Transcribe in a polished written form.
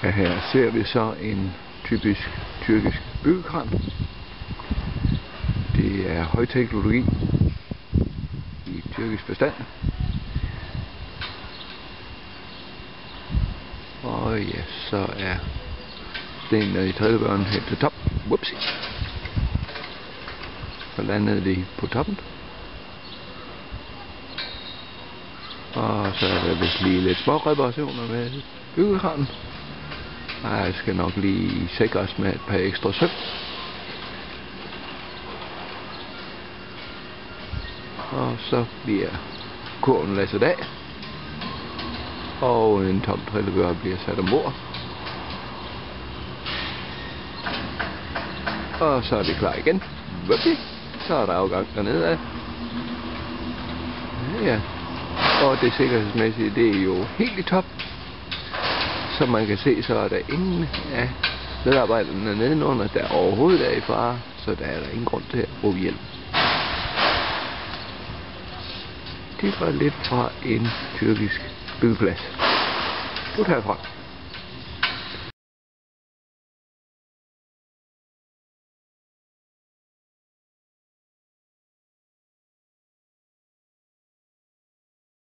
Ja, her ser vi så en typisk tyrkisk byggekran. Det er højteknologi i tyrkisk forstand. Og ja, så er stenene i trillebøren helt til top. Whoopsie. Så landede de på toppen. Og så er der vist lige lidt små reparationer med byggekranen. Jeg skal nok lige sikres med et par ekstra søm. Og så bliver kurven læsset af. Og en tom trillebør bliver sat ombord. Og så er vi klar igen. Whoopie. Så er der afgang dernede af. Ja. Og det sikkerhedsmæssige, det er jo helt i top. Som man kan se, så er der ingen af medarbejderne nedenunder, der overhovedet er i fare. Så der er der ingen grund til at bruge hjælp. Det var lidt fra en tyrkisk byggeplads. Slut herfra.